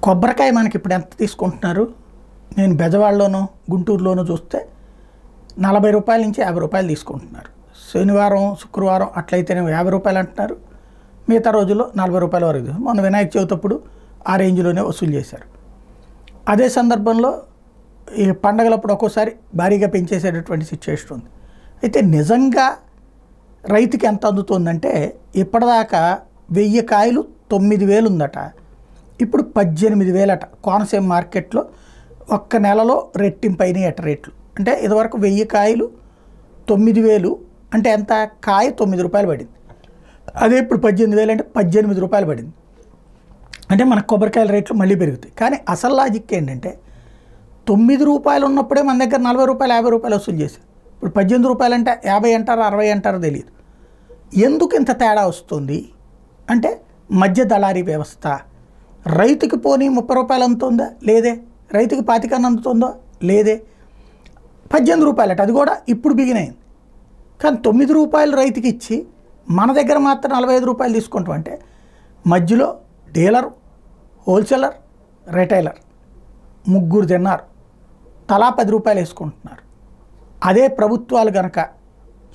కొబ్బరికాయ మనకి ఇప్పుడు ఎంత తీసుకుంటున్నారు? నేను బెజవాడలోనూ గుంటూరులోనూ చూస్తే 40 రూపాయల నుంచి 50 రూపాయలు తీసుకుంటున్నారు. శనివారం శుక్రవారం అట్లయితేనే 50 రూపాయలు అంటున్నారు, మిగతా రోజుల్లో 40 రూపాయల వరకు. మొన్న వినాయక చవితి అప్పుడు ఆ రేంజ్లోనే వసూలు చేశారు. అదే సందర్భంలో ఈ పండగలప్పుడు ఒక్కోసారి భారీగా పెంచేసేటటువంటి సిచ్యువేషన్ ఉంది. అయితే నిజంగా రైతుకి ఎంత అందుతుందంటే ఇప్పటిదాకా 1000 కాయలు 9000 ఉందట, ఇప్పుడు 18,000 అట. కోనసీమ మార్కెట్లో ఒక్క నెలలో రెట్టింపు అయినాయి రేట్లు. అంటే ఇదివరకు 1000 కాయలు 9000 అంటే ఎంత? కాయ 9 రూపాయలు పడింది. అదే ఇప్పుడు 18,000 అంటే 18 రూపాయలు పడింది. అంటే మన కొబ్బరికాయల రేట్లు మళ్ళీ పెరుగుతాయి. కానీ అసలు లాజిక్ ఏంటంటే 9 రూపాయలు ఉన్నప్పుడే మన దగ్గర 40 రూపాయలు 50 రూపాయలు వసూలు చేశారు. ఇప్పుడు 18 రూపాయలు అంటే 50 అంటారు 60 అంటారో తెలియదు. ఎందుకు ఇంత తేడా వస్తుంది అంటే మధ్య దళారీ వ్యవస్థ. రైతుకి పోనీ 30 రూపాయలు అందుతుందా? లేదే. రైతుకి 25 అందుతుందో? లేదే. 18 రూపాయలట, అది కూడా ఇప్పుడు బిగినైంది. కానీ 9 రూపాయలు రైతుకి ఇచ్చి మన దగ్గర మాత్రం 45 రూపాయలు తీసుకుంటాం అంటే మధ్యలో డీలరు, హోల్సేలర్, రిటైలర్ ముగ్గురు తిన్నారు, తలా 10 రూపాయలు వేసుకుంటున్నారు. అదే ప్రభుత్వాలు కనుక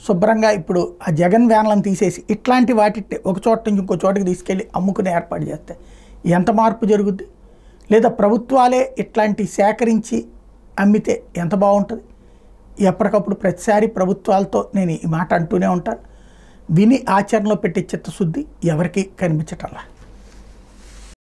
శుభ్రంగా ఇప్పుడు ఆ జగన్ వ్యాన్లను తీసేసి ఇట్లాంటి వాటి ఒక చోట నుంచి ఇంకో చోటకి తీసుకెళ్ళి అమ్ముకునే ఏర్పాటు చేస్తే ఎంత మార్పు జరుగుద్ది? లేదా ప్రభుత్వాలే ఇట్లాంటి సేకరించి అమ్మితే ఎంత బాగుంటుంది? ఎప్పటికప్పుడు ప్రతిసారి ప్రభుత్వాలతో నేను ఈ మాట అంటూనే ఉంటాను. విని ఆచరణలో పెట్టే చిత్తశుద్ధి ఎవరికీ కనిపించటంలా.